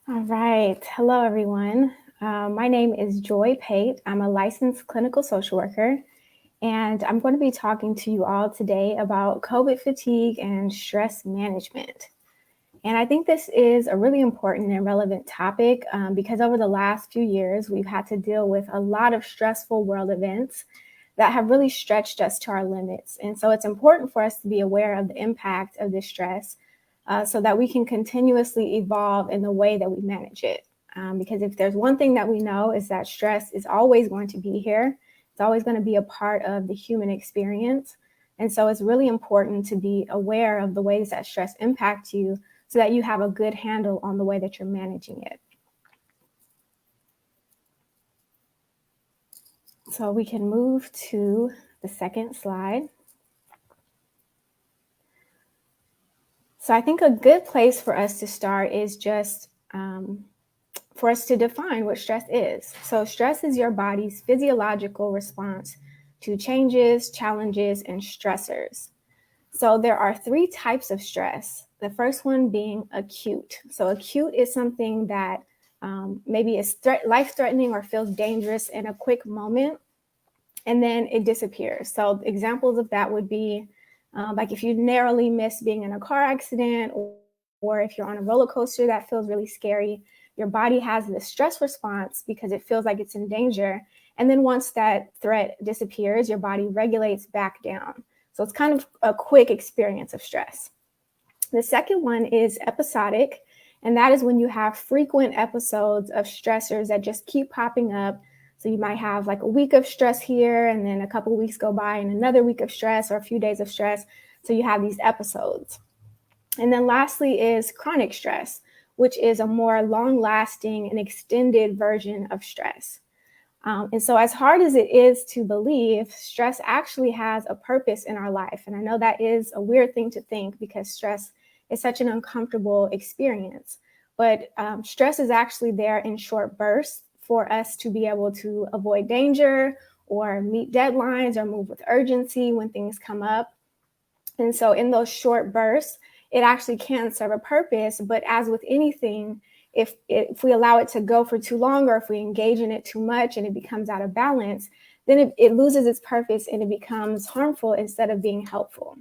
All right. Hello, everyone. My name is Joy Pate. I'm a licensed clinical social worker, and I'm going to be talking to you all today about COVID fatigue and stress management. And I think this is a really important and relevant topic because over the last few years, we've had to deal with a lot of stressful world events that have really stretched us to our limits. And so it's important for us to be aware of the impact of this stress so that we can continuously evolve in the way that we manage it. Because if there's one thing that we know is that stress is always going to be here. It's always going to be a part of the human experience. And so it's really important to be aware of the ways that stress impact you so that you have a good handle on the way that you're managing it. So we can move to the second slide. So I think a good place for us to start is just for us to define what stress is. So stress is your body's physiological response to changes, challenges, and stressors. So there are three types of stress. The first one being acute. So acute is something that maybe is life-threatening or feels dangerous in a quick moment, and then it disappears. So examples of that would be like if you narrowly miss being in a car accident, or if you're on a roller coaster that feels really scary, your body has this stress response because it feels like it's in danger. And then once that threat disappears, your body regulates back down. So it's kind of a quick experience of stress. The second one is episodic, and that is when you have frequent episodes of stressors that just keep popping up. So you might have like a week of stress here, and then a couple of weeks go by and another week of stress or a few days of stress. So you have these episodes. And then lastly is chronic stress, which is a more long-lasting and extended version of stress. And so as hard as it is to believe, stress actually has a purpose in our life. And I know that is a weird thing to think because stress is such an uncomfortable experience. But stress is actually there in short bursts for us to be able to avoid danger or meet deadlines or move with urgency when things come up. And so in those short bursts, it actually can serve a purpose. But as with anything, if we allow it to go for too long, or if we engage in it too much and it becomes out of balance, then it loses its purpose and it becomes harmful instead of being helpful.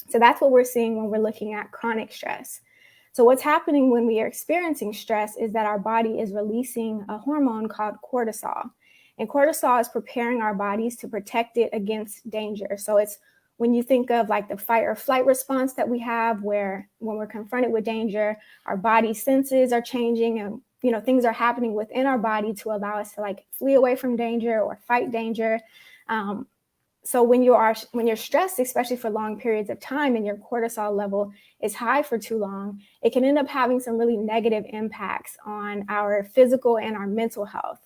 So that's what we're seeing when we're looking at chronic stress. So what's happening when we are experiencing stress is that our body is releasing a hormone called cortisol. And cortisol is preparing our bodies to protect it against danger. So it's when you think of like the fight or flight response that we have, where when we're confronted with danger, our body senses are changing and things are happening within our body to allow us to like flee away from danger or fight danger. So when you're stressed, especially for long periods of time, and your cortisol level is high for too long, it can end up having some really negative impacts on our physical and our mental health.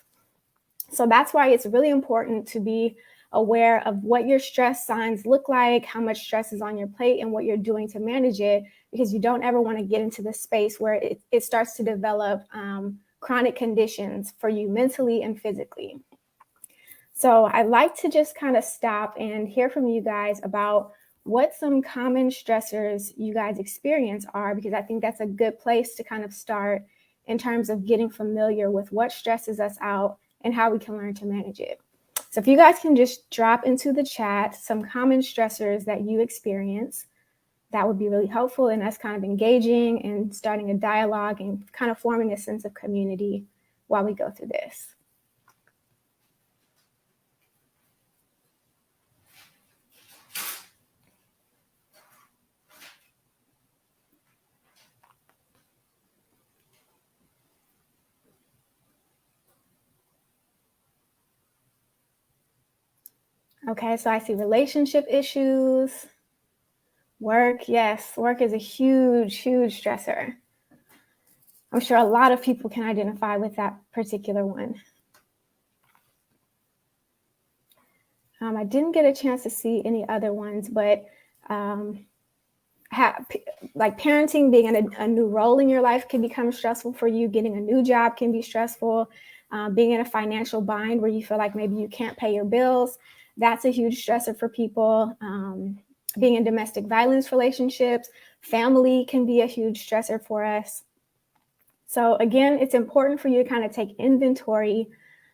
So that's why it's really important to be aware of what your stress signs look like, how much stress is on your plate, and what you're doing to manage it, because you don't ever want to get into the space where it starts to develop chronic conditions for you mentally and physically. So I'd like to just kind of stop and hear from you guys about what some common stressors you guys experience are, because I think that's a good place to kind of start in terms of getting familiar with what stresses us out and how we can learn to manage it. So if you guys can just drop into the chat some common stressors that you experience, that would be really helpful in us kind of engaging and starting a dialogue and kind of forming a sense of community while we go through this. Okay, so I see relationship issues, work. Yes, work is a huge, huge stressor. I'm sure a lot of people can identify with that particular one. I didn't get a chance to see any other ones, but like parenting, being in a new role in your life can become stressful for you. Getting a new job can be stressful. Being in a financial bind where you feel like maybe you can't pay your bills, that's a huge stressor for people. Being in domestic violence relationships, family can be a huge stressor for us. So again, it's important for you to kind of take inventory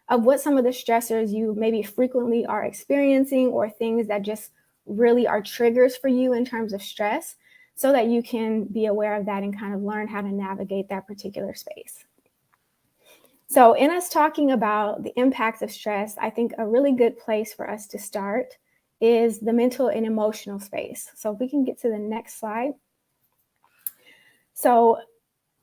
of what some of the stressors you maybe frequently are experiencing, or things that just really are triggers for you in terms of stress, so that you can be aware of that and kind of learn how to navigate that particular space. So in us talking about the impacts of stress, I think a really good place for us to start is the mental and emotional space. So if we can get to the next slide. So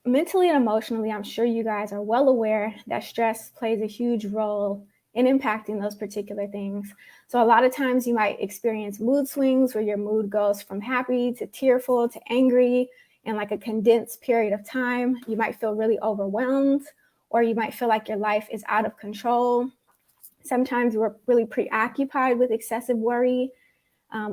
mentally and emotionally, I'm sure you guys are well aware that stress plays a huge role in impacting those particular things. So a lot of times you might experience mood swings where your mood goes from happy to tearful to angry in like a condensed period of time. You might feel really overwhelmed, or you might feel like your life is out of control. Sometimes we're really preoccupied with excessive worry,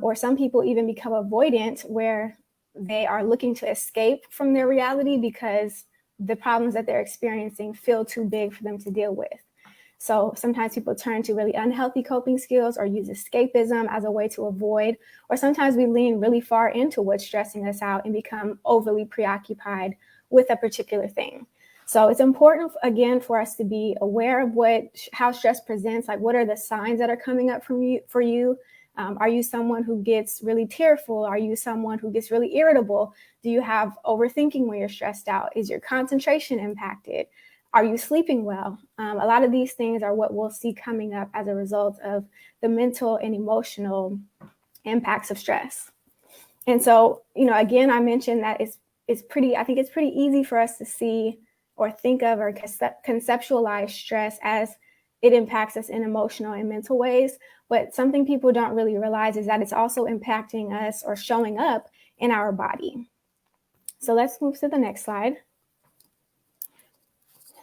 or some people even become avoidant, where they are looking to escape from their reality because the problems that they're experiencing feel too big for them to deal with. So sometimes people turn to really unhealthy coping skills or use escapism as a way to avoid, or sometimes we lean really far into what's stressing us out and become overly preoccupied with a particular thing. So it's important, again, for us to be aware of how stress presents, like what are the signs that are coming up for you. Are you someone who gets really tearful? Are you someone who gets really irritable? Do you have overthinking when you're stressed out? Is your concentration impacted? Are you sleeping well? A lot of these things are what we'll see coming up as a result of the mental and emotional impacts of stress. And so, again, I mentioned that I think it's pretty easy for us to see or think of or conceptualize stress as it impacts us in emotional and mental ways. But something people don't really realize is that it's also impacting us or showing up in our body. So let's move to the next slide.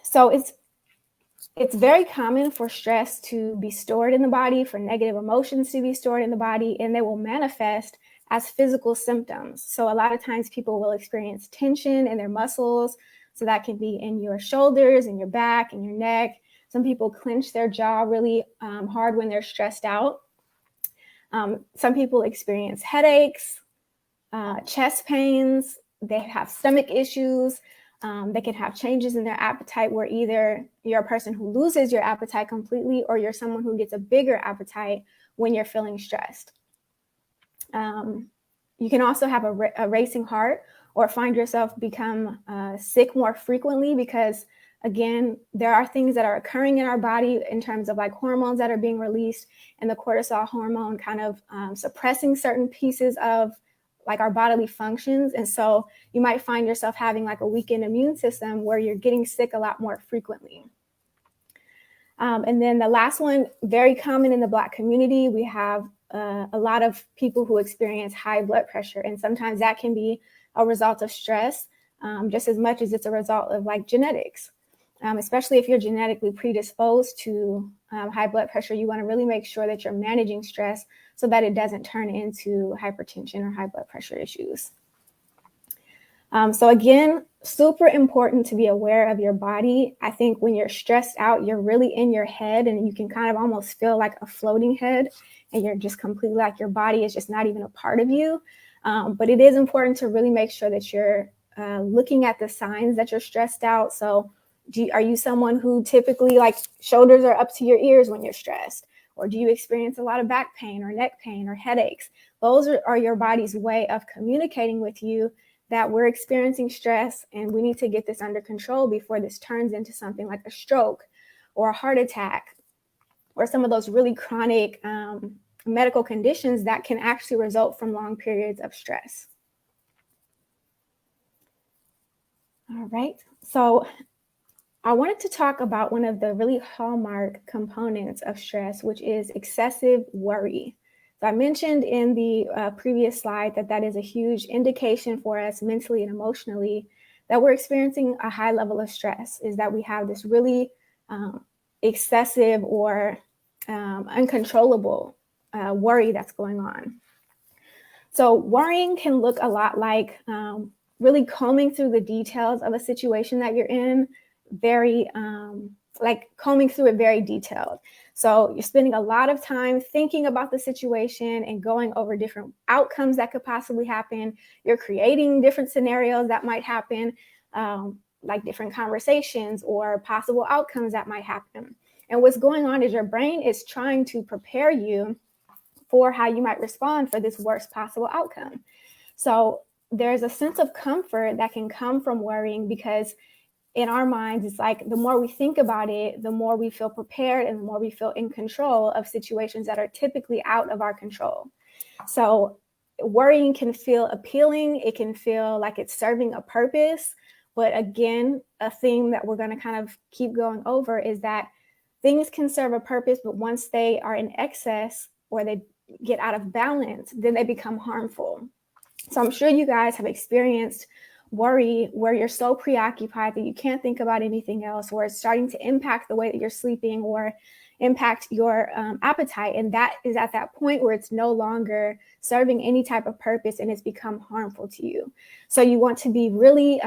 So it's very common for stress to be stored in the body, for negative emotions to be stored in the body, and they will manifest as physical symptoms. So a lot of times people will experience tension in their muscles. So that can be in your shoulders, in your back, in your neck. Some people clench their jaw really hard when they're stressed out. Some people experience headaches, chest pains. They have stomach issues. They can have changes in their appetite, where either you're a person who loses your appetite completely, or you're someone who gets a bigger appetite when you're feeling stressed. You can also have a racing heart, or find yourself become sick more frequently because, again, there are things that are occurring in our body in terms of like hormones that are being released, and the cortisol hormone kind of suppressing certain pieces of like our bodily functions. And so you might find yourself having like a weakened immune system where you're getting sick a lot more frequently. And then the last one, very common in the Black community, we have a lot of people who experience high blood pressure. And sometimes that can be a result of stress, just as much as it's a result of like genetics. Especially if you're genetically predisposed to high blood pressure, you want to really make sure that you're managing stress so that it doesn't turn into hypertension or high blood pressure issues. So again, super important to be aware of your body. I think when you're stressed out, you're really in your head, and you can kind of almost feel like a floating head, and you're just completely like your body is just not even a part of you. But it is important to really make sure that you're looking at the signs that you're stressed out. So are you someone who typically like shoulders are up to your ears when you're stressed? Or do you experience a lot of back pain or neck pain or headaches? Those are your body's way of communicating with you that we're experiencing stress and we need to get this under control before this turns into something like a stroke or a heart attack or some of those really chronic medical conditions that can actually result from long periods of stress. All right, so I wanted to talk about one of the really hallmark components of stress, which is excessive worry. So I mentioned in the previous slide that is a huge indication for us mentally and emotionally that we're experiencing a high level of stress, is that we have this really excessive or uncontrollable worry that's going on. So worrying can look a lot like really combing through the details of a situation that you're in, very like combing through it very detailed. So you're spending a lot of time thinking about the situation and going over different outcomes that could possibly happen. You're creating different scenarios that might happen. like different conversations or possible outcomes that might happen. And what's going on is your brain is trying to prepare you for how you might respond for this worst possible outcome. So there's a sense of comfort that can come from worrying, because in our minds, it's like the more we think about it, the more we feel prepared and the more we feel in control of situations that are typically out of our control. So worrying can feel appealing. It can feel like it's serving a purpose. But again, a theme that we're going to kind of keep going over is that things can serve a purpose, but once they are in excess or they get out of balance, then they become harmful. So I'm sure you guys have experienced worry where you're so preoccupied that you can't think about anything else, or it's starting to impact the way that you're sleeping or impact your appetite. And that is at that point where it's no longer serving any type of purpose and it's become harmful to you. So you want to be really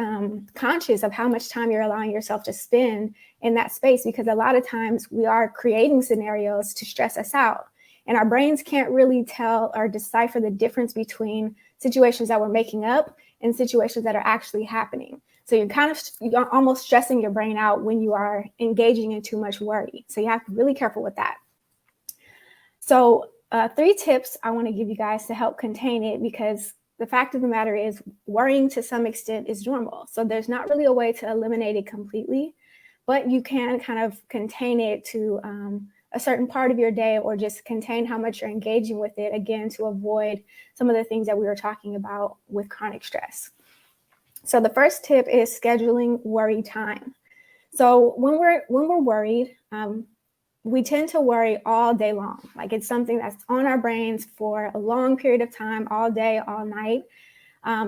conscious of how much time you're allowing yourself to spend in that space, because a lot of times we are creating scenarios to stress us out. And our brains can't really tell or decipher the difference between situations that we're making up and situations that are actually happening. So you're almost stressing your brain out when you are engaging in too much worry. So you have to be really careful with that. So 3 tips I want to give you guys to help contain it, because the fact of the matter is worrying to some extent is normal. So there's not really a way to eliminate it completely, but you can kind of contain it to a certain part of your day, or just contain how much you're engaging with it, again, to avoid some of the things that we were talking about with chronic stress. So the first tip is scheduling worry time. So when we're worried, we tend to worry all day long. Like it's something that's on our brains for a long period of time, all day, all night.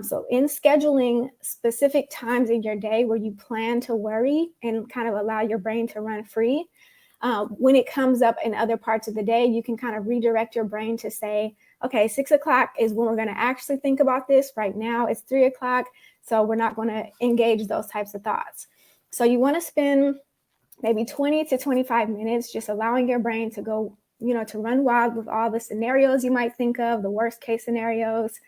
So in scheduling specific times in your day where you plan to worry and kind of allow your brain to run free, when it comes up in other parts of the day, you can kind of redirect your brain to say, okay, 6 o'clock is when we're going to actually think about this. Right now it's 3 o'clock. So we're not going to engage those types of thoughts. So you want to spend maybe 20 to 25 minutes just allowing your brain to go, to run wild with all the scenarios you might think of, the worst case scenarios,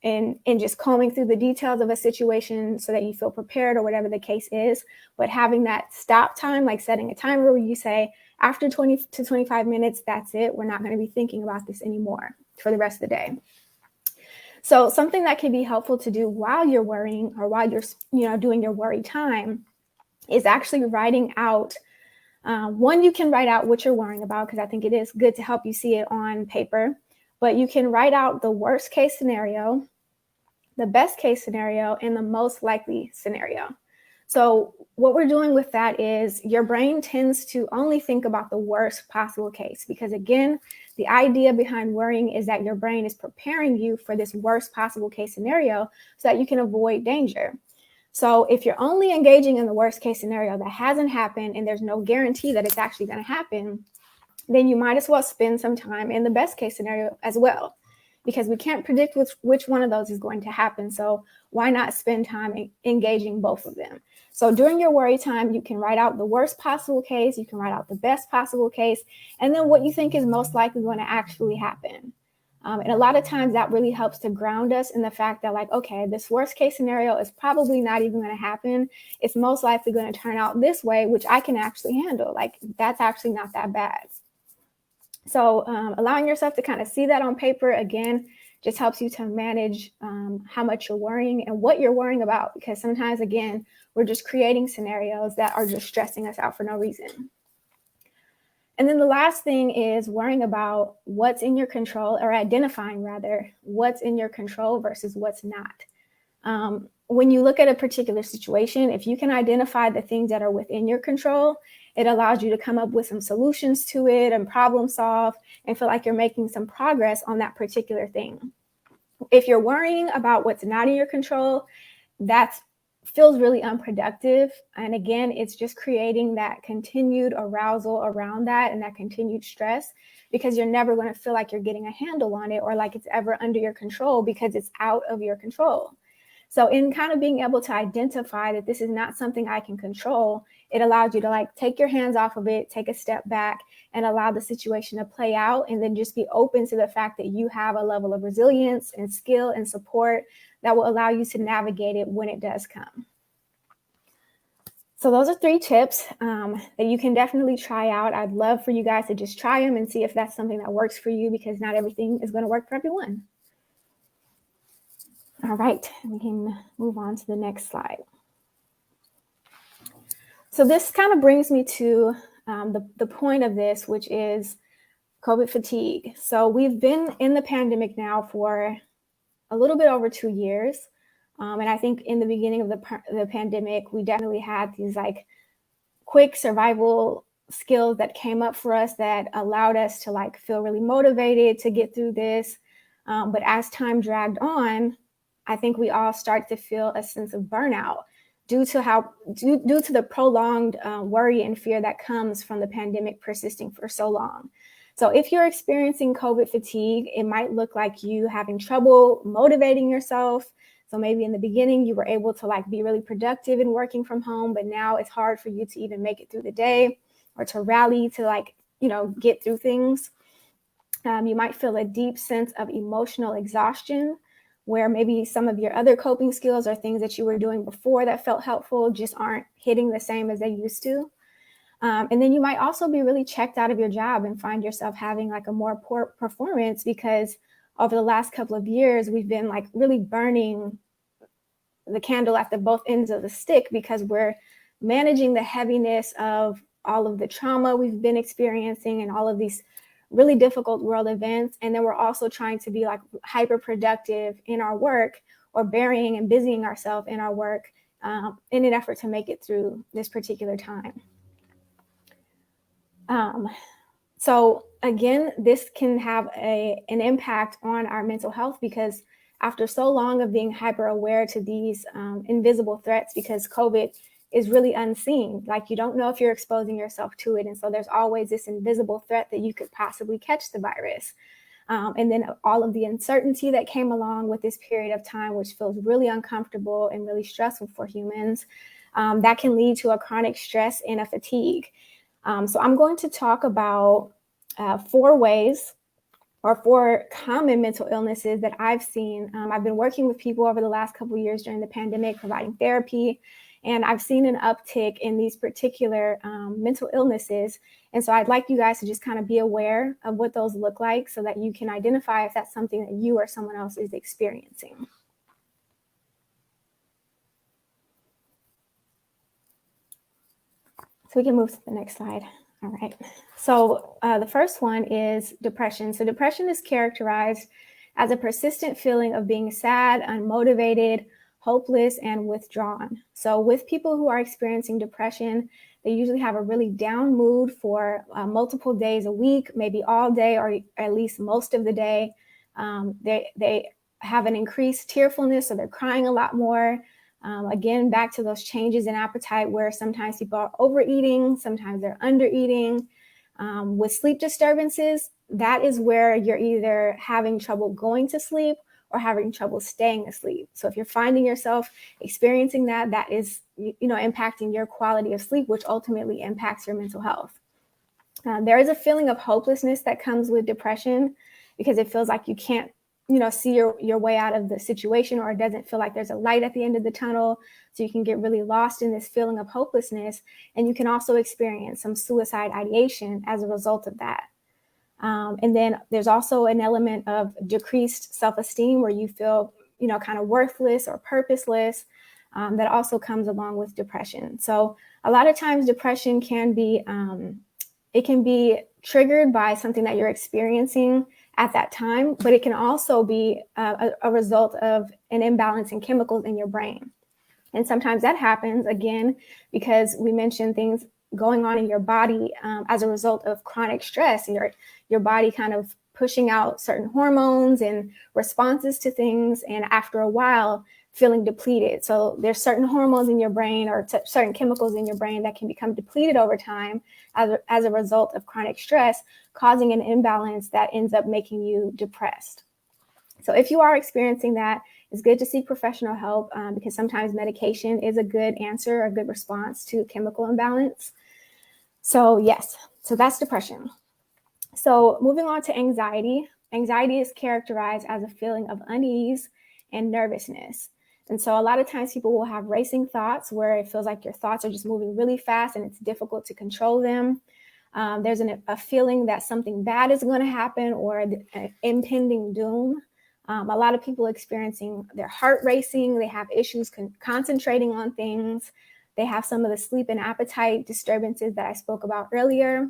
and just combing through the details of a situation so that you feel prepared or whatever the case is. But having that stop time, like setting a timer where you say, after 20 to 25 minutes, that's it. We're not going to be thinking about this anymore for the rest of the day. So something that can be helpful to do while you're worrying or while you're, doing your worry time is actually writing out. One, you can write out what you're worrying about, because I think it is good to help you see it on paper. But you can write out the worst case scenario, the best case scenario, and the most likely scenario. So what we're doing with that is your brain tends to only think about the worst possible case, because again, the idea behind worrying is that your brain is preparing you for this worst possible case scenario so that you can avoid danger. So if you're only engaging in the worst case scenario that hasn't happened and there's no guarantee that it's actually going to happen, then you might as well spend some time in the best case scenario as well, because we can't predict which one of those is going to happen. So why not spend time engaging both of them? So during your worry time, you can write out the worst possible case, you can write out the best possible case, and then what you think is most likely going to actually happen. And a lot of times that really helps to ground us in the fact that, like, okay, this worst case scenario is probably not even going to happen. It's most likely going to turn out this way, which I can actually handle. Like, that's actually not that bad. So allowing yourself to kind of see that on paper, again, just helps you to manage how much you're worrying and what you're worrying about, because sometimes, again, we're just creating scenarios that are just stressing us out for no reason. And then the last thing is worrying about what's in your control, or identifying rather what's in your control versus what's not. When you look at a particular situation, if you can identify the things that are within your control, it allows you to come up with some solutions to it and problem solve and feel like you're making some progress on that particular thing. If you're worrying about what's not in your control, that feels really unproductive. And again, it's just creating that continued arousal around that and that continued stress, because you're never going to feel like you're getting a handle on it or like it's ever under your control, because it's out of your control. So in kind of being able to identify that this is not something I can control, it allows you to like take your hands off of it, take a step back and allow the situation to play out, and then just be open to the fact that you have a level of resilience and skill and support that will allow you to navigate it when it does come. So those are 3 tips that you can definitely try out. I'd love for you guys to just try them and see if that's something that works for you, because not everything is going to work for everyone. All right, we can move on to the next slide. So this kind of brings me to the point of this, which is COVID fatigue. So we've been in the pandemic now for a little bit over 2 years. And I think in the beginning of the pandemic, we definitely had these like quick survival skills that came up for us that allowed us to like feel really motivated to get through this. But as time dragged on, I think we all start to feel a sense of burnout due to the prolonged worry and fear that comes from the pandemic persisting for so long. So if you're experiencing COVID fatigue, it might look like you having trouble motivating yourself. So maybe in the beginning you were able to like be really productive in working from home, but now it's hard for you to even make it through the day or to rally to like, get through things. You might feel a deep sense of emotional exhaustion, where maybe some of your other coping skills or things that you were doing before that felt helpful just aren't hitting the same as they used to. And then you might also be really checked out of your job and find yourself having like a more poor performance, because over the last couple of years, we've been like really burning the candle at the both ends of the stick, because we're managing the heaviness of all of the trauma we've been experiencing and all of these really difficult world events. And then we're also trying to be like hyper productive in our work, or burying and busying ourselves in our work in an effort to make it through this particular time. So again, this can have an impact on our mental health, because after so long of being hyper aware to these invisible threats, because COVID is really unseen, like you don't know if you're exposing yourself to it. And so there's always this invisible threat that you could possibly catch the virus. And then all of the uncertainty that came along with this period of time, which feels really uncomfortable and really stressful for humans, that can lead to a chronic stress and a fatigue. So I'm going to talk about 4 ways or 4 common mental illnesses that I've seen. I've been working with people over the last couple of years during the pandemic, providing therapy, and I've seen an uptick in these particular mental illnesses. And so I'd like you guys to just kind of be aware of what those look like, so that you can identify if that's something that you or someone else is experiencing. So we can move to the next slide. All right. So the first one is depression. So depression is characterized as a persistent feeling of being sad, unmotivated, hopeless, and withdrawn. So with people who are experiencing depression, they usually have a really down mood for multiple days a week, maybe all day or at least most of the day. They have an increased tearfulness, so they're crying a lot more. Again, back to those changes in appetite, where sometimes people are overeating, sometimes they're undereating. With sleep disturbances, that is where you're either having trouble going to sleep or having trouble staying asleep. So if you're finding yourself experiencing that, that is, impacting your quality of sleep, which ultimately impacts your mental health. There is a feeling of hopelessness that comes with depression, because it feels like you can't see your way out of the situation, or it doesn't feel like there's a light at the end of the tunnel. So you can get really lost in this feeling of hopelessness. And you can also experience some suicide ideation as a result of that. And then there's also an element of decreased self-esteem, where you feel, kind of worthless or purposeless. That also comes along with depression. So a lot of times depression can be, it can be triggered by something that you're experiencing at that time, but it can also be a result of an imbalance in chemicals in your brain. And sometimes that happens, again, because we mentioned things going on in your body as a result of chronic stress, and your body kind of pushing out certain hormones and responses to things, and after a while feeling depleted. So there's certain hormones in your brain, or certain chemicals in your brain, that can become depleted over time as a result of chronic stress, causing an imbalance that ends up making you depressed. So if you are experiencing that, it's good to seek professional help, because sometimes medication is a good answer, a good response to chemical imbalance. So yes, so that's depression. So moving on to anxiety. Anxiety is characterized as a feeling of unease and nervousness. And so a lot of times people will have racing thoughts where it feels like your thoughts are just moving really fast and it's difficult to control them. There's a feeling that something bad is going to happen or impending doom. A lot of people experiencing their heart racing. They have issues concentrating on things. They have some of the sleep and appetite disturbances that I spoke about earlier.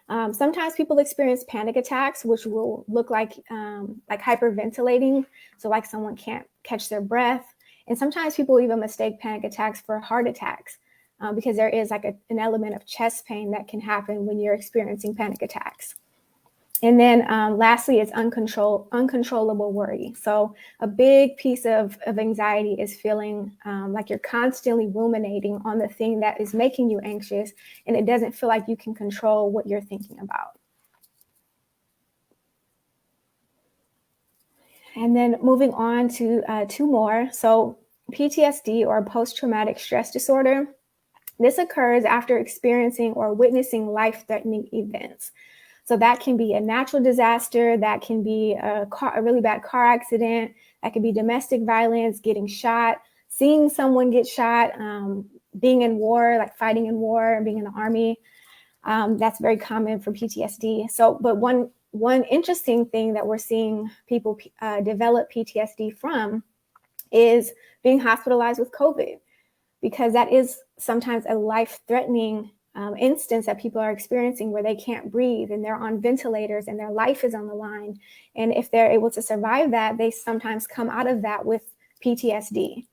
Sometimes people experience panic attacks, which will look like hyperventilating, so like someone can't catch their breath. And sometimes people even mistake panic attacks for heart attacks because there is like an element of chest pain that can happen when you're experiencing panic attacks. And then lastly, it's uncontrollable worry. So a big piece of anxiety is feeling like you're constantly ruminating on the thing that is making you anxious, and it doesn't feel like you can control what you're thinking about. And then moving on to two more. So PTSD, or post-traumatic stress disorder. This occurs after experiencing or witnessing life-threatening events. So that can be a natural disaster, that can be a really bad car accident, that could be domestic violence, getting shot, seeing someone get shot, being in war, like fighting in war, being in the army. That's very common for PTSD. So, but one interesting thing that we're seeing people develop PTSD from is being hospitalized with COVID, because that is sometimes a life-threatening instance that people are experiencing where they can't breathe and they're on ventilators and their life is on the line. And if they're able to survive that, they sometimes come out of that with PTSD.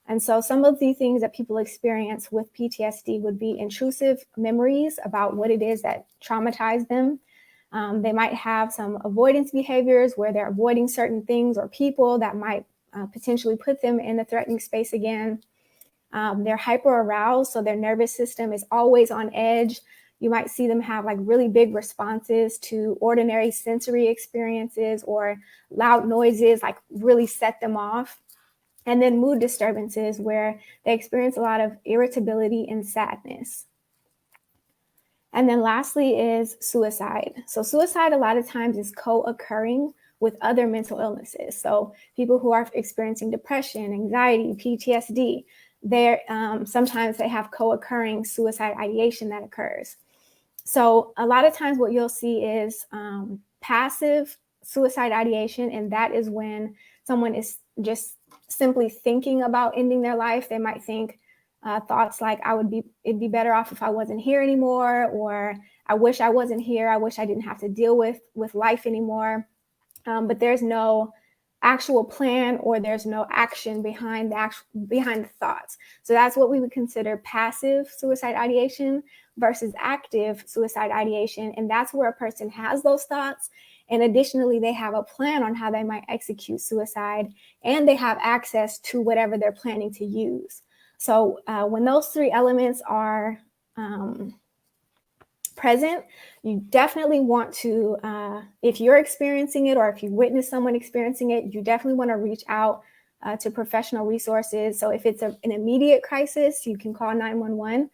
And so some of the things that people experience with PTSD would be intrusive memories about what it is that traumatized them. They might have some avoidance behaviors where they're avoiding certain things or people that might potentially put them in a threatening space again. They're hyper aroused, so their nervous system is always on edge. You might see them have like really big responses to ordinary sensory experiences, or loud noises like really set them off. And then mood disturbances, where they experience a lot of irritability and sadness. And then lastly is suicide. So suicide a lot of times is co-occurring with other mental illnesses. So people who are experiencing depression, anxiety, PTSD, sometimes they have co-occurring suicide ideation that occurs. So a lot of times what you'll see is passive suicide ideation, and that is when someone is just simply thinking about ending their life. They might think thoughts like, it'd be better off if I wasn't here anymore, or I wish I wasn't here. I wish I didn't have to deal with life anymore. But there's no actual plan, or there's no action behind the thoughts. So that's what we would consider passive suicide ideation versus active suicide ideation. And that's where a person has those thoughts. And additionally, they have a plan on how they might execute suicide, and they have access to whatever they're planning to use. So when those three elements are present, you definitely want to, if you're experiencing it or if you witness someone experiencing it, you definitely want to reach out to professional resources. So if it's an immediate crisis, you can call 911.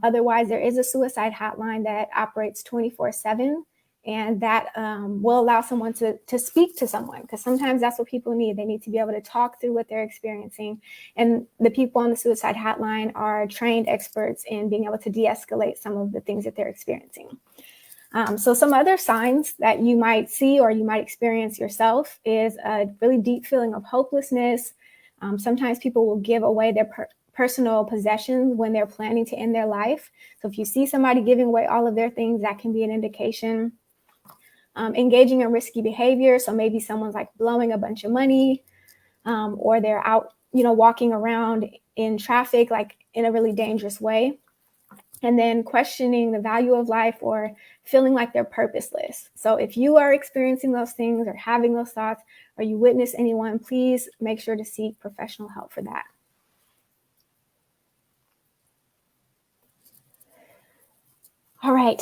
Otherwise, there is a suicide hotline that operates 24/7. And that will allow someone to speak to someone, because sometimes that's what people need. They need to be able to talk through what they're experiencing. And the people on the suicide hotline are trained experts in being able to de-escalate some of the things that they're experiencing. So some other signs that you might see or you might experience yourself is a really deep feeling of hopelessness. Sometimes people will give away their personal possessions when they're planning to end their life. So if you see somebody giving away all of their things, that can be an indication. Engaging in risky behavior. So maybe someone's like blowing a bunch of money, or they're out, walking around in traffic, like in a really dangerous way. And then questioning the value of life, or feeling like they're purposeless. So if you are experiencing those things or having those thoughts, or you witness anyone, please make sure to seek professional help for that. All right.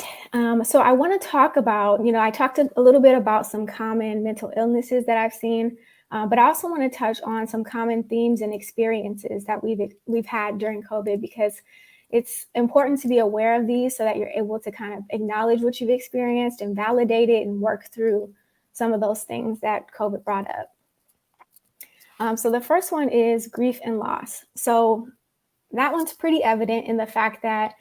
So I want to talk about, I talked a little bit about some common mental illnesses that I've seen, but I also want to touch on some common themes and experiences that we've had during COVID, because it's important to be aware of these so that you're able to kind of acknowledge what you've experienced and validate it and work through some of those things that COVID brought up. So the first one is grief and loss. So that one's pretty evident in the fact that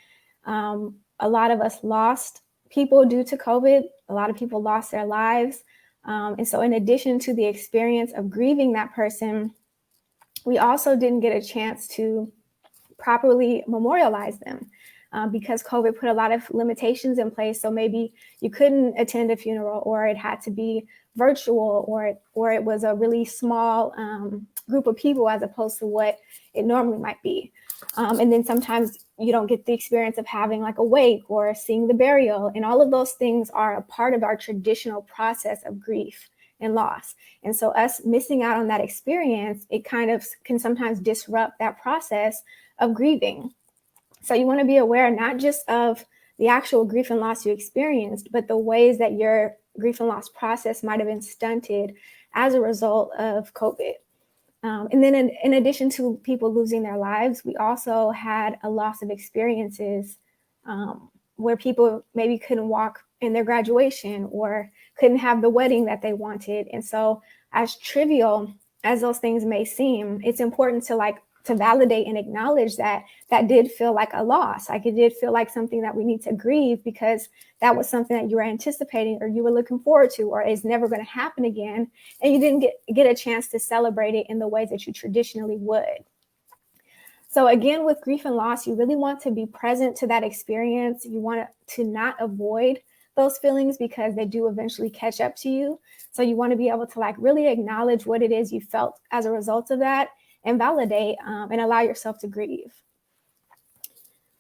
a lot of us lost people due to COVID. A lot of people lost their lives. And so in addition to the experience of grieving that person, we also didn't get a chance to properly memorialize them because COVID put a lot of limitations in place. So maybe you couldn't attend a funeral, or it had to be virtual, or it was a really small group of people as opposed to what it normally might be. And then sometimes you don't get the experience of having like a wake or seeing the burial. And all of those things are a part of our traditional process of grief and loss. And so us missing out on that experience, it kind of can sometimes disrupt that process of grieving. So you want to be aware not just of the actual grief and loss you experienced, but the ways that your grief and loss process might have been stunted as a result of COVID. And then in addition to people losing their lives, we also had a loss of experiences where people maybe couldn't walk in their graduation or couldn't have the wedding that they wanted. And so as trivial as those things may seem, it's important to validate and acknowledge that did feel like a loss. Like it did feel like something that we need to grieve because that was something that you were anticipating or you were looking forward to, or is never going to happen again. And you didn't get a chance to celebrate it in the ways that you traditionally would. So again, with grief and loss, you really want to be present to that experience. You want to not avoid those feelings because they do eventually catch up to you. So you want to be able to really acknowledge what it is you felt as a result of that and validate and allow yourself to grieve.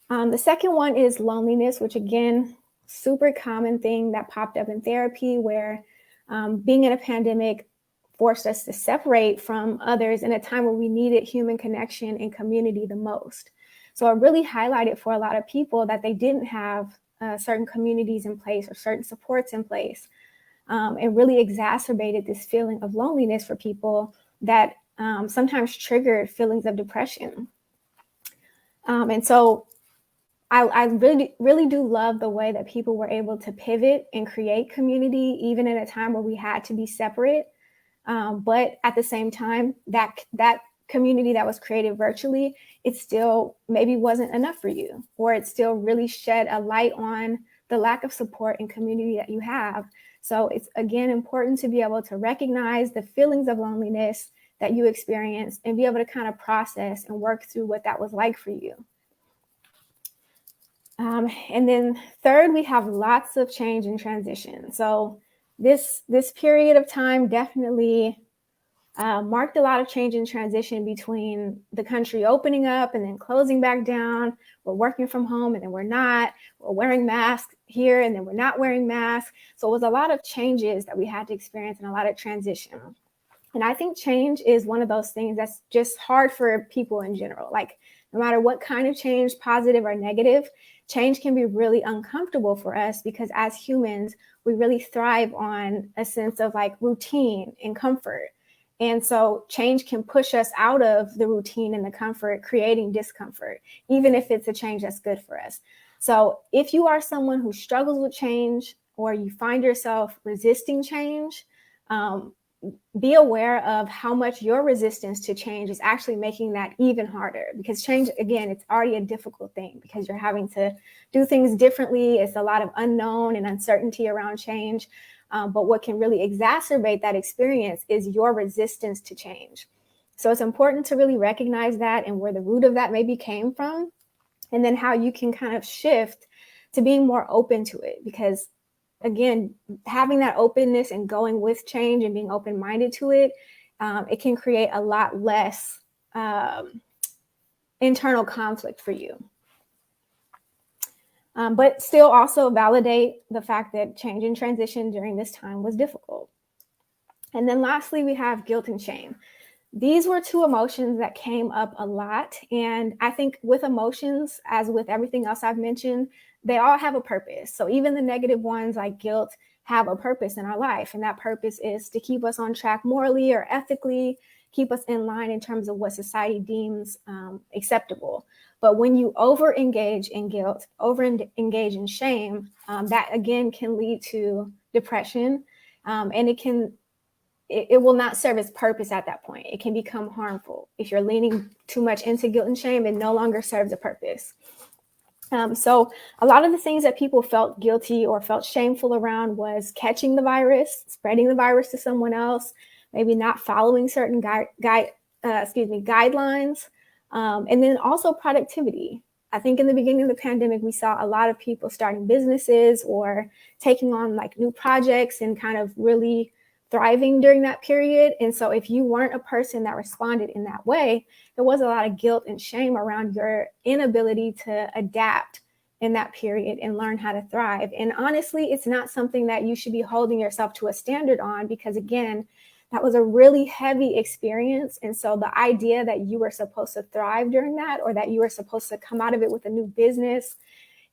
The second one is loneliness, which again, super common thing that popped up in therapy where being in a pandemic forced us to separate from others in a time where we needed human connection and community the most. So it really highlighted for a lot of people that they didn't have certain communities in place or certain supports in place. It really exacerbated this feeling of loneliness for people that sometimes triggered feelings of depression. And so I really, really do love the way that people were able to pivot and create community, even in a time where we had to be separate. But at the same time, that community that was created virtually, it still maybe wasn't enough for you, or it still really shed a light on the lack of support and community that you have. So it's, again, important to be able to recognize the feelings of loneliness that you experienced and be able to kind of process and work through what that was like for you. And then third, we have lots of change and transition. So this period of time definitely marked a lot of change and transition between the country opening up and then closing back down. We're working from home and then we're not. We're wearing masks here and then we're not wearing masks. So it was a lot of changes that we had to experience and a lot of transition. And I think change is one of those things that's just hard for people in general. Like no matter what kind of change, positive or negative, change can be really uncomfortable for us because as humans, we really thrive on a sense of routine and comfort. And so change can push us out of the routine and the comfort, creating discomfort, even if it's a change that's good for us. So if you are someone who struggles with change or you find yourself resisting change, be aware of how much your resistance to change is actually making that even harder, because change, again, it's already a difficult thing because you're having to do things differently. It's a lot of unknown and uncertainty around change. But what can really exacerbate that experience is your resistance to change. So it's important to really recognize that and where the root of that maybe came from, and then how you can kind of shift to being more open to it. Because again, having that openness and going with change and being open-minded to it, it can create a lot less internal conflict for you. But still also validate the fact that change and transition during this time was difficult. And then lastly, we have guilt and shame. These were two emotions that came up a lot. And I think with emotions, as with everything else I've mentioned, they all have a purpose. So even the negative ones like guilt have a purpose in our life. And that purpose is to keep us on track morally or ethically, keep us in line in terms of what society deems acceptable. But when you over engage in guilt, over engage in shame, that again can lead to depression. And it can it will not serve its purpose at that point. It can become harmful. If you're leaning too much into guilt and shame, it no longer serves a purpose. So a lot of the things that people felt guilty or felt shameful around was catching the virus, spreading the virus to someone else, maybe not following certain guidelines, and then also productivity. I think in the beginning of the pandemic, we saw a lot of people starting businesses or taking on like new projects and kind of really thriving during that period. And so if you weren't a person that responded in that way, there was a lot of guilt and shame around your inability to adapt in that period and learn how to thrive. And honestly, it's not something that you should be holding yourself to a standard on, because again, that was a really heavy experience. And so the idea that you were supposed to thrive during that, or that you were supposed to come out of it with a new business,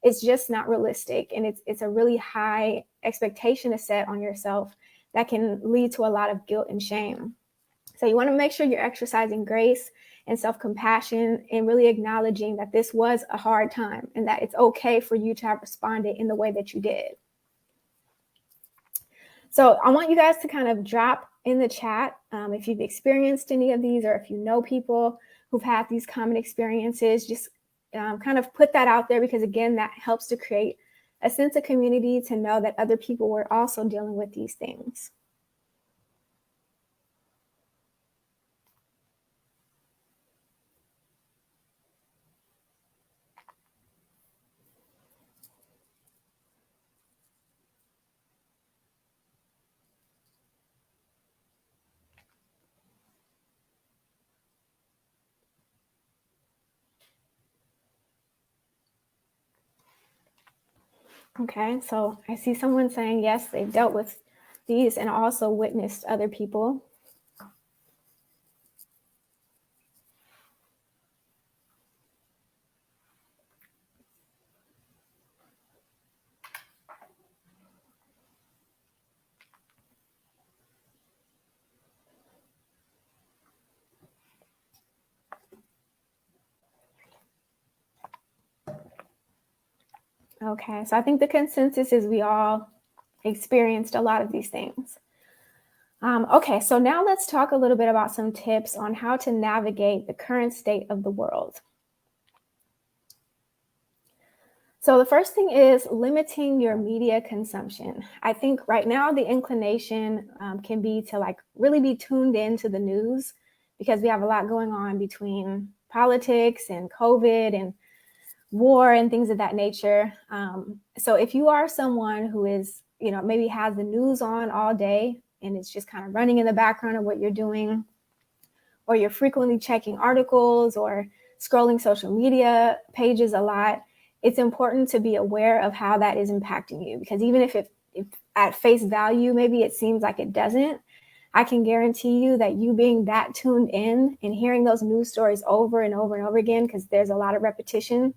it's just not realistic. And it's a really high expectation to set on yourself that can lead to a lot of guilt and shame. So you want to make sure you're exercising grace and self-compassion and really acknowledging that this was a hard time and that it's okay for you to have responded in the way that you did. So I want you guys to kind of drop in the chat if you've experienced any of these, or if you know people who've had these common experiences. Just kind of put that out there, because again, that helps to create a sense of community, to know that other people were also dealing with these things. Okay, so I see someone saying, yes, they've dealt with these and also witnessed other people. Okay, so I think the consensus is we all experienced a lot of these things. Okay, so now let's talk a little bit about some tips on how to navigate the current state of the world. So the first thing is limiting your media consumption. I think right now the inclination can be to like really be tuned into the news, because we have a lot going on between politics and COVID and war and things of that nature. So if you are someone who is, maybe has the news on all day and it's just kind of running in the background of what you're doing, or you're frequently checking articles or scrolling social media pages a lot, it's important to be aware of how that is impacting you. Because even if at face value, maybe it seems like it doesn't, I can guarantee you that you being that tuned in and hearing those news stories over and over and over again, because there's a lot of repetition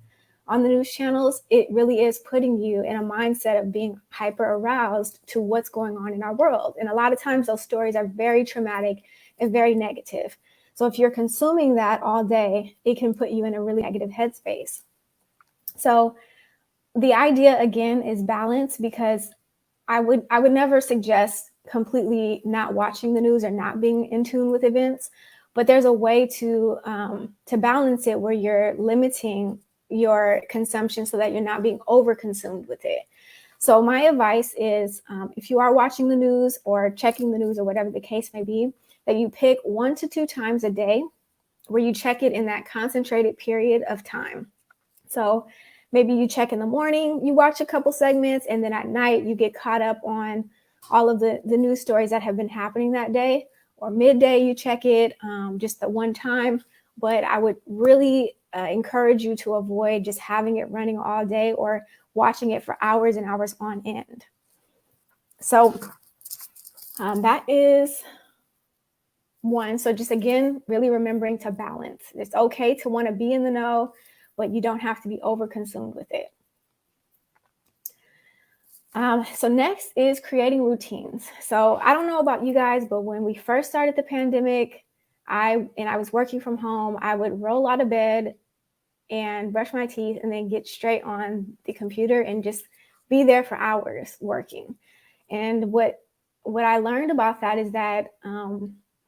on the news channels, it really is putting you in a mindset of being hyper aroused to what's going on in our world. And a lot of times those stories are very traumatic and very negative. So if you're consuming that all day, it can put you in a really negative headspace. So the idea again is balance, because I would never suggest completely not watching the news or not being in tune with events, but there's a way to balance it where you're limiting your consumption so that you're not being overconsumed with it. So my advice is, if you are watching the news or checking the news or whatever the case may be, that you pick 1 to 2 times a day where you check it in that concentrated period of time. So maybe you check in the morning, you watch a couple segments, and then at night you get caught up on all of the news stories that have been happening that day. Or midday you check it just the one time. But I would really encourage you to avoid just having it running all day or watching it for hours and hours on end. So that is one. So just again, really remembering to balance. It's okay to want to be in the know, but you don't have to be overconsumed with it. So next is creating routines. So I don't know about you guys, but when we first started the pandemic, I was working from home, I would roll out of bed and brush my teeth and then get straight on the computer and just be there for hours working. And what what I learned about that is that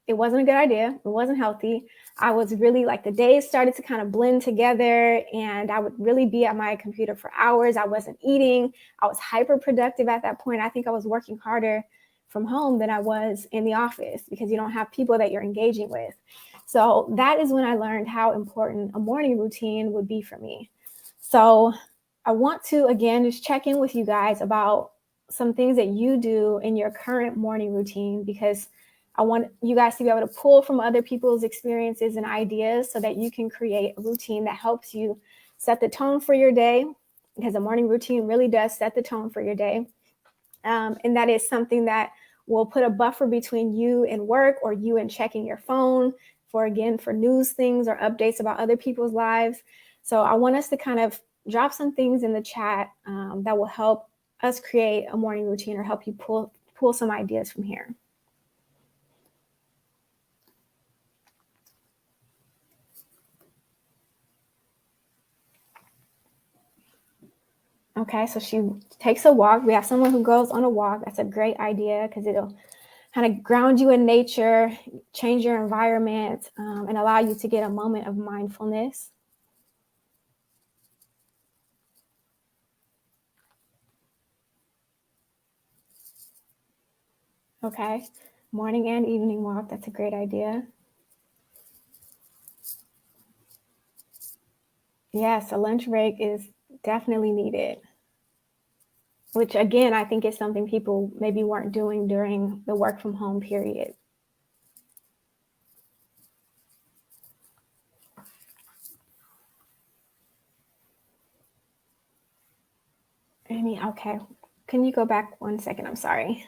it wasn't a good idea. It wasn't healthy. I was really like, the days started to kind of blend together, and I would really be at my computer for hours. I wasn't eating. I was hyper productive at that point. I think I was working harder from home than I was in the office, because you don't have people that you're engaging with. So that is when I learned how important a morning routine would be for me. So I want to, again, just check in with you guys about some things that you do in your current morning routine, because I want you guys to be able to pull from other people's experiences and ideas so that you can create a routine that helps you set the tone for your day, because a morning routine really does set the tone for your day. And that is something that will put a buffer between you and work, or you and checking your phone for news things or updates about other people's lives. So I want us to kind of drop some things in the chat that will help us create a morning routine, or help you pull some ideas from here. Okay, so she takes a walk. We have someone who goes on a walk. That's a great idea, because it'll kind of ground you in nature, change your environment, and allow you to get a moment of mindfulness. Okay, morning and evening walk. That's a great idea. Yes, a lunch break is definitely needed, which again, I think is something people maybe weren't doing during the work from home period. Okay, can you go back 1 second? I'm sorry.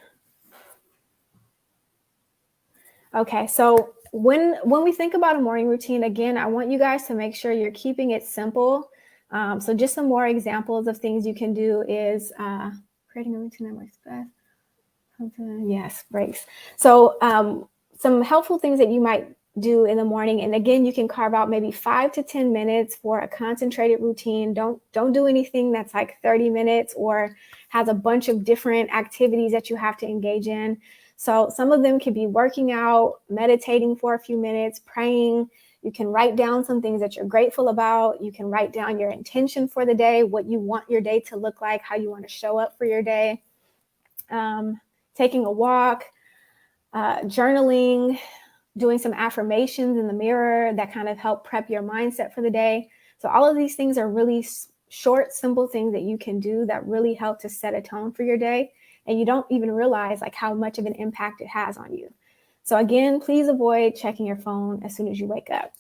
Okay, so when we think about a morning routine, again, I want you guys to make sure you're keeping it simple. So just some more examples of things you can do is creating a routine that works best. Yes, breaks. So some helpful things that you might do in the morning, and again, you can carve out maybe 5 to 10 minutes for a concentrated routine. Don't do anything that's like 30 minutes or has a bunch of different activities that you have to engage in. So some of them can be working out, meditating for a few minutes, praying. You can write down some things that you're grateful about. You can write down your intention for the day, what you want your day to look like, how you want to show up for your day. Taking a walk, journaling, doing some affirmations in the mirror that kind of help prep your mindset for the day. So all of these things are really short, simple things that you can do that really help to set a tone for your day. And you don't even realize like how much of an impact it has on you. So again, please avoid checking your phone as soon as you wake up.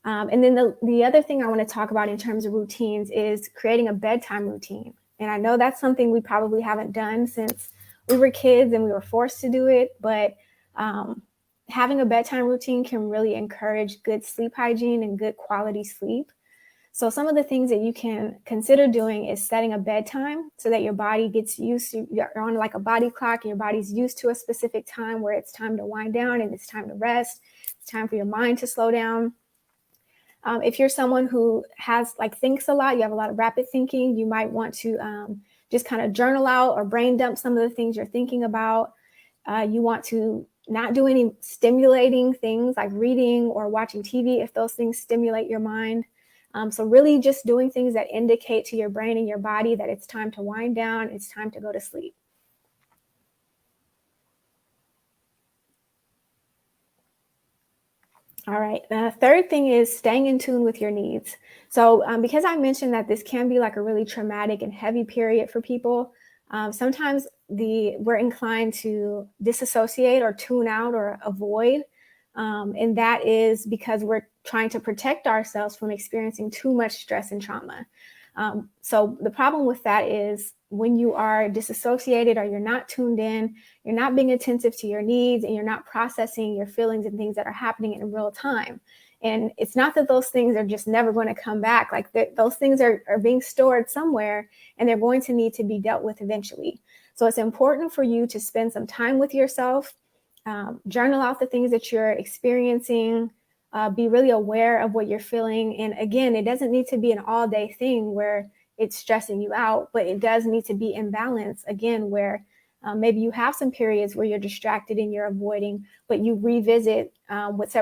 And then the other thing I want to talk about in terms of routines is creating a bedtime routine. And I know that's something we probably haven't done since we were kids and we were forced to do it, but having a bedtime routine can really encourage good sleep hygiene and good quality sleep. So some of the things that you can consider doing is setting a bedtime so that your body gets used to, you're on like a body clock and your body's used to a specific time where it's time to wind down and it's time to rest. It's time for your mind to slow down. If you're someone who has thinks a lot, you have a lot of rapid thinking, you might want to just kind of journal out or brain dump some of the things you're thinking about. You want to not do any stimulating things like reading or watching TV if those things stimulate your mind. So really just doing things that indicate to your brain and your body that it's time to wind down, it's time to go to sleep. All right. The third thing is staying in tune with your needs. So because I mentioned that this can be like a really traumatic and heavy period for people, sometimes we're inclined to disassociate or tune out or avoid. And that is because we're trying to protect ourselves from experiencing too much stress and trauma. So the problem with that is when you are disassociated or you're not tuned in, you're not being attentive to your needs and you're not processing your feelings and things that are happening in real time. And it's not that those things are just never going to come back. Those things are being stored somewhere and they're going to need to be dealt with eventually. So it's important for you to spend some time with yourself, journal out the things that you're experiencing, be really aware of what you're feeling. And again, it doesn't need to be an all-day thing where it's stressing you out, but it does need to be in balance, again, where Maybe you have some periods where you're distracted and you're avoiding, but you revisit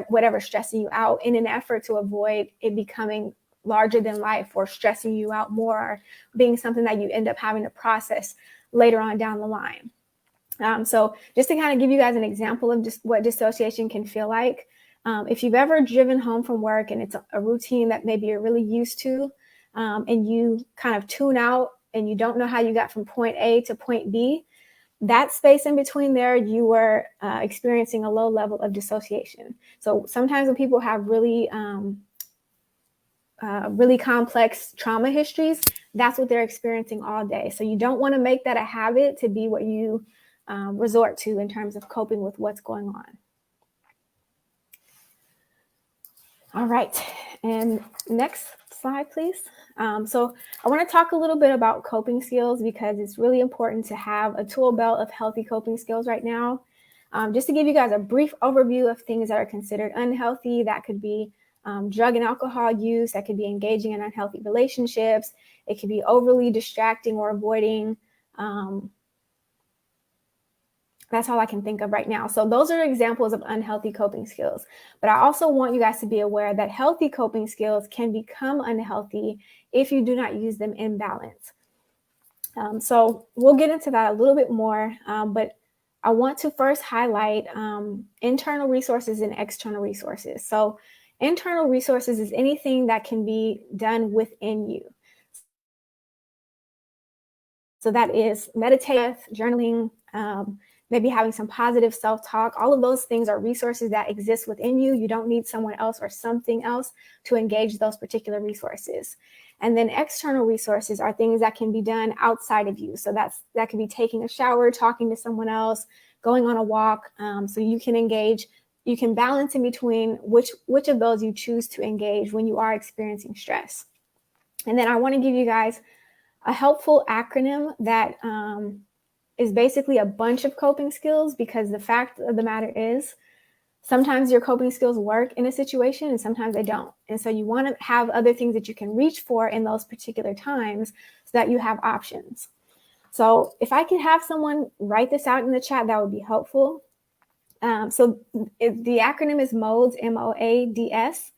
whatever's stressing you out in an effort to avoid it becoming larger than life or stressing you out more, or being something that you end up having to process later on down the line. So just to kind of give you guys an example of just what dissociation can feel like, if you've ever driven home from work and it's a routine that maybe you're really used to, and you kind of tune out and you don't know how you got from point A to point B, that space in between there, you were experiencing a low level of dissociation. So sometimes when people have really complex trauma histories, that's what they're experiencing all day. So you don't want to make that a habit to be what you resort to in terms of coping with what's going on. All right, and next slide, please. So I want to talk a little bit about coping skills, because it's really important to have a tool belt of healthy coping skills right now. Just to give you guys a brief overview of things that are considered unhealthy, that could be drug and alcohol use, that could be engaging in unhealthy relationships, it could be overly distracting or avoiding. That's all I can think of right now. So those are examples of unhealthy coping skills. But I also want you guys to be aware that healthy coping skills can become unhealthy if you do not use them in balance. So we'll get into that a little bit more, but I want to first highlight internal resources and external resources. So internal resources is anything that can be done within you. So that is meditation, journaling, maybe having some positive self-talk. All of those things are resources that exist within you. You don't need someone else or something else to engage those particular resources. And then external resources are things that can be done outside of you. So that could be taking a shower, talking to someone else, going on a walk. So you can engage, you can balance in between which of those you choose to engage when you are experiencing stress. And then I want to give you guys a helpful acronym that is basically a bunch of coping skills, because the fact of the matter is sometimes your coping skills work in a situation and sometimes they don't. And so you want to have other things that you can reach for in those particular times so that you have options. So if I could have someone write this out in the chat, that would be helpful. So the acronym is MOADS, MOADS.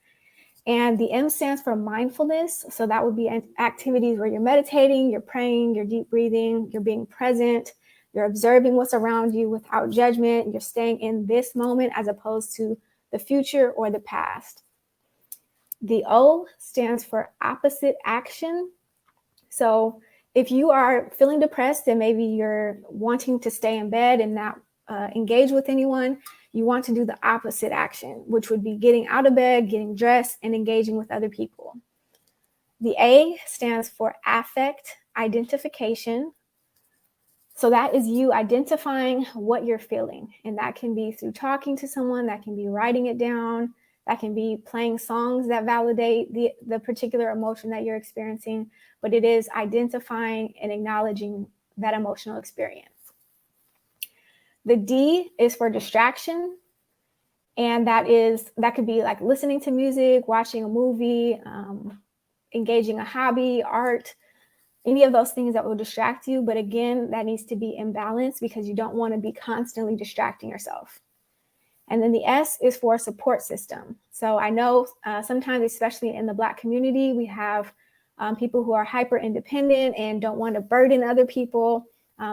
And the M stands for mindfulness. So that would be activities where you're meditating, you're praying, you're deep breathing, you're being present, you're observing what's around you without judgment, you're staying in this moment as opposed to the future or the past. The O stands for opposite action. So if you are feeling depressed and maybe you're wanting to stay in bed and not engage with anyone, you want to do the opposite action, which would be getting out of bed, getting dressed, and engaging with other people. The A stands for affect identification. So that is you identifying what you're feeling. And that can be through talking to someone, that can be writing it down, that can be playing songs that validate the particular emotion that you're experiencing. But it is identifying and acknowledging that emotional experience. The D is for distraction. And that could be like listening to music, watching a movie, engaging a hobby, art, any of those things that will distract you. But again, that needs to be in balance because you don't want to be constantly distracting yourself. And then the S is for support system. So I know sometimes, especially in the Black community, we have people who are hyper independent and don't want to burden other people.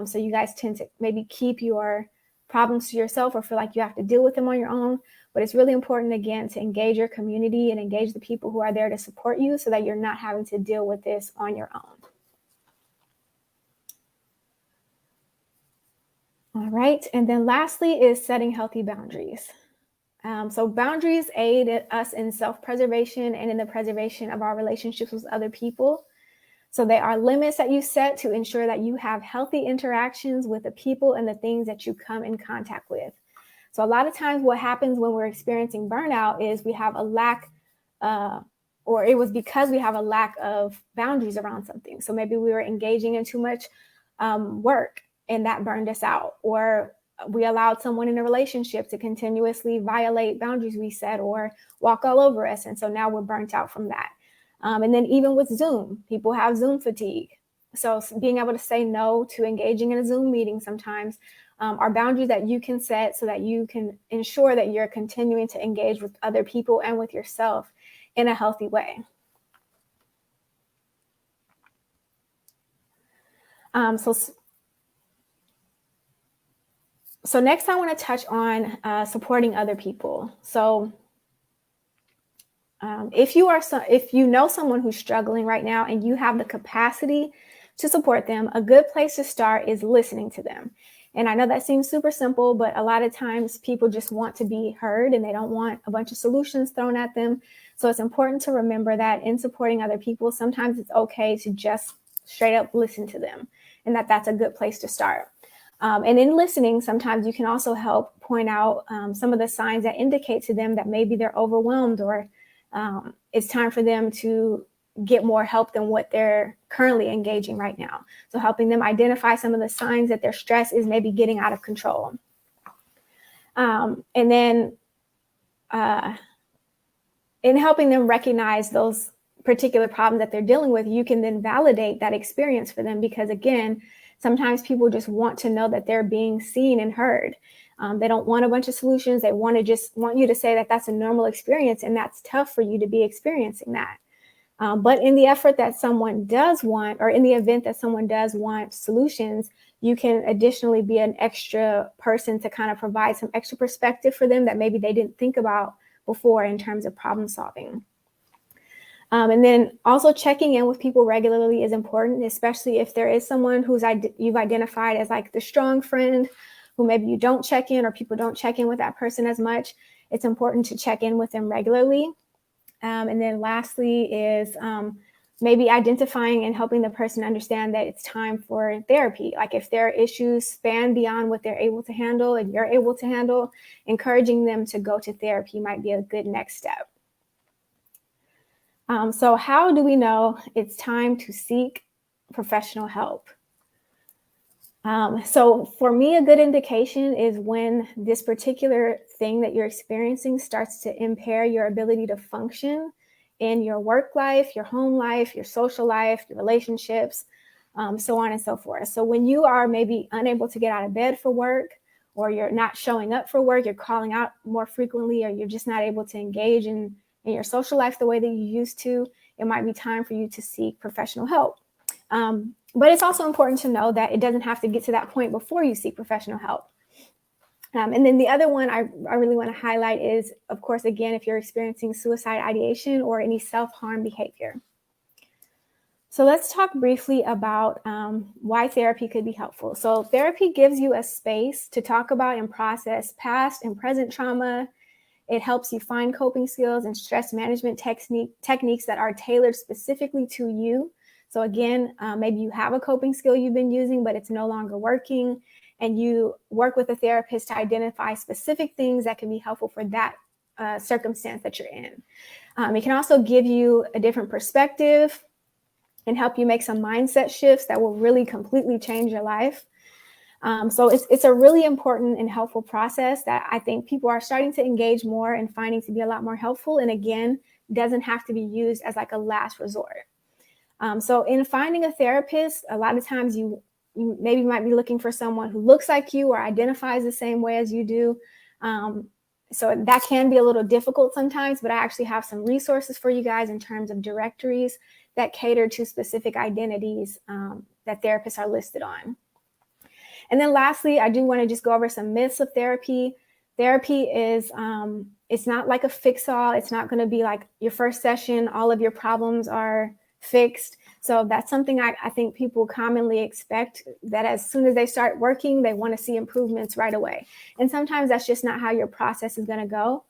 So you guys tend to maybe keep your problems to yourself or feel like you have to deal with them on your own. But it's really important, again, to engage your community and engage the people who are there to support you so that you're not having to deal with this on your own. All right. And then lastly is setting healthy boundaries. So boundaries aid us in self-preservation and in the preservation of our relationships with other people. So they are limits that you set to ensure that you have healthy interactions with the people and the things that you come in contact with. So a lot of times what happens when we're experiencing burnout is we have a lack, or it was because we have a lack of boundaries around something. So maybe we were engaging in too much work and that burned us out, or we allowed someone in a relationship to continuously violate boundaries we set or walk all over us. And so now we're burnt out from that. And then even with Zoom, people have Zoom fatigue. So being able to say no to engaging in a Zoom meeting sometimes are boundaries that you can set so that you can ensure that you're continuing to engage with other people and with yourself in a healthy way. So next I want to touch on supporting other people. So if you know someone who's struggling right now and you have the capacity to support them, a good place to start is listening to them. And I know that seems super simple, but a lot of times people just want to be heard and they don't want a bunch of solutions thrown at them. So it's important to remember that in supporting other people, sometimes it's okay to just straight up listen to them, and that's a good place to start. And in listening, sometimes you can also help point out some of the signs that indicate to them that maybe they're overwhelmed or it's time for them to get more help than what they're currently engaging right now. So helping them identify some of the signs that their stress is maybe getting out of control. And then in helping them recognize those particular problems that they're dealing with, you can then validate that experience for them, because again, sometimes people just want to know that they're being seen and heard. They don't want a bunch of solutions. They want you to say that that's a normal experience, and that's tough for you to be experiencing that. But in the effort that someone does want, or in the event that someone does want solutions, you can additionally be an extra person to kind of provide some extra perspective for them that maybe they didn't think about before in terms of problem solving. And then also checking in with people regularly is important, especially if there is someone you've identified as like the strong friend who maybe you don't check in, or people don't check in with that person as much. It's important to check in with them regularly. And then lastly is maybe identifying and helping the person understand that it's time for therapy. Like if their issues span beyond what they're able to handle and you're able to handle, encouraging them to go to therapy might be a good next step. So how do we know it's time to seek professional help? So for me, a good indication is when this particular thing that you're experiencing starts to impair your ability to function in your work life, your home life, your social life, your relationships, so on and so forth. So when you are maybe unable to get out of bed for work, or you're not showing up for work, you're calling out more frequently, or you're just not able to engage in your social life the way that you used to, it might be time for you to seek professional help. But it's also important to know that it doesn't have to get to that point before you seek professional help. And then the other one I really want to highlight is, of course, again, if you're experiencing suicide ideation or any self-harm behavior. So let's talk briefly about why therapy could be helpful. So therapy gives you a space to talk about and process past and present trauma. It helps you find coping skills and stress management techniques that are tailored specifically to you. So again, maybe you have a coping skill you've been using, but it's no longer working, and you work with a therapist to identify specific things that can be helpful for that circumstance that you're in. It can also give you a different perspective and help you make some mindset shifts that will really completely change your life. So it's a really important and helpful process that I think people are starting to engage more and finding to be a lot more helpful. And again, doesn't have to be used as like a last resort. So in finding a therapist, a lot of times you maybe might be looking for someone who looks like you or identifies the same way as you do. So that can be a little difficult sometimes, but I actually have some resources for you guys in terms of directories that cater to specific identities that therapists are listed on. And then lastly, I do want to just go over some myths of therapy. Therapy is, it's not like a fix-all. It's not going to be like your first session, all of your problems are fixed. So that's something I think people commonly expect, that as soon as they start working, they want to see improvements right away. And sometimes that's just not how your process is going to go.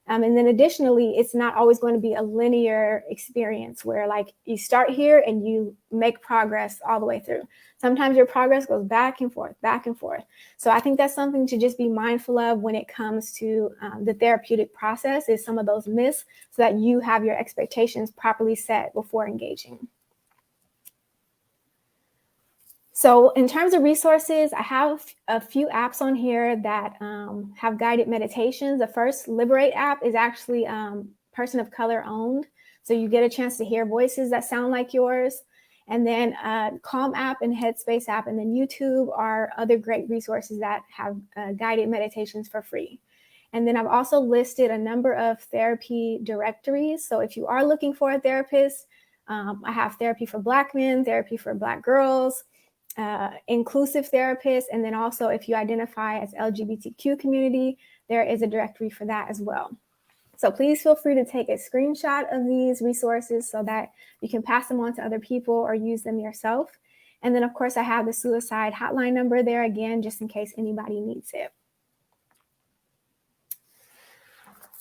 And then additionally, it's not always going to be a linear experience where like you start here and you make progress all the way through. Sometimes your progress goes back and forth, back and forth. So I think that's something to just be mindful of when it comes to the therapeutic process, is some of those myths, so that you have your expectations properly set before engaging. So in terms of resources, I have a few apps on here that have guided meditations. The first, Liberate app, is actually person of color owned. So you get a chance to hear voices that sound like yours. And then Calm app and Headspace app, and then YouTube are other great resources that have guided meditations for free. And then I've also listed a number of therapy directories. So if you are looking for a therapist, I have therapy for Black men, therapy for Black girls, inclusive therapists, and then also if you identify as LGBTQ community, there is a directory for that as well. So please feel free to take a screenshot of these resources so that you can pass them on to other people or use them yourself. And then, of course, I have the suicide hotline number there again, just in case anybody needs it.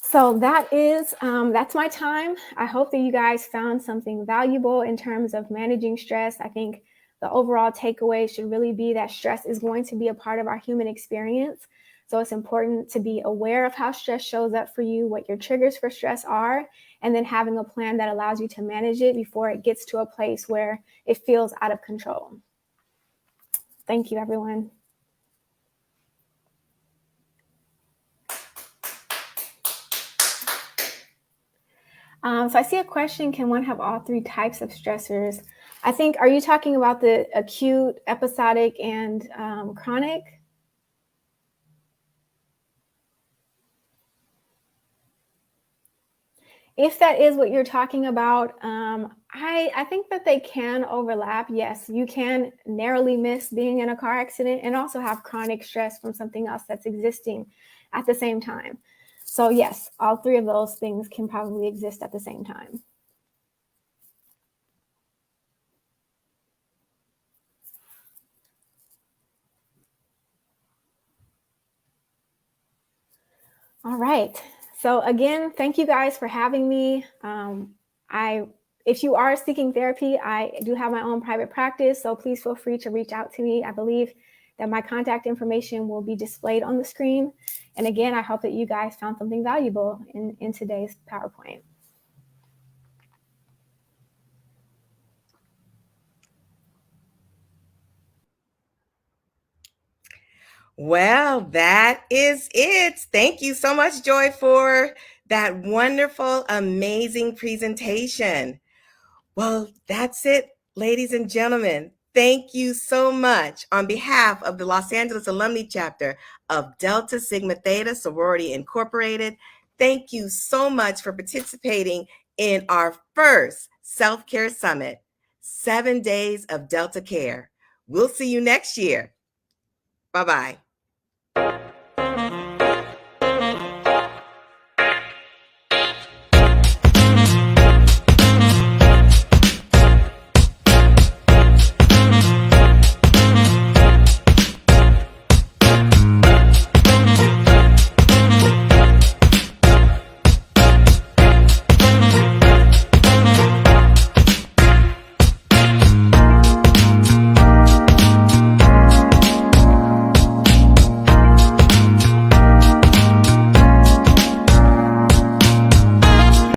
So that's my time. I hope that you guys found something valuable in terms of managing stress. I think the overall takeaway should really be that stress is going to be a part of our human experience. So it's important to be aware of how stress shows up for you, what your triggers for stress are, and then having a plan that allows you to manage it before it gets to a place where it feels out of control. Thank you, everyone. So I see a question, can one have all three types of stressors? I think, are you talking about the acute, episodic, and chronic? If that is what you're talking about, I think that they can overlap. Yes, you can narrowly miss being in a car accident and also have chronic stress from something else that's existing at the same time. So yes, all three of those things can probably exist at the same time. All right. So again, thank you guys for having me. If you are seeking therapy, I do have my own private practice, so please feel free to reach out to me. I believe that my contact information will be displayed on the screen. And again, I hope that you guys found something valuable in today's PowerPoint. Well, that is it. Thank you so much, Joy, for that wonderful, amazing presentation. Well, that's it, ladies and gentlemen. Thank you so much on behalf of the Los Angeles Alumni Chapter of Delta Sigma Theta Sorority Incorporated. Thank you so much for participating in our first Self-Care Summit, 7 days of Delta Care. We'll see you next year. Bye-bye.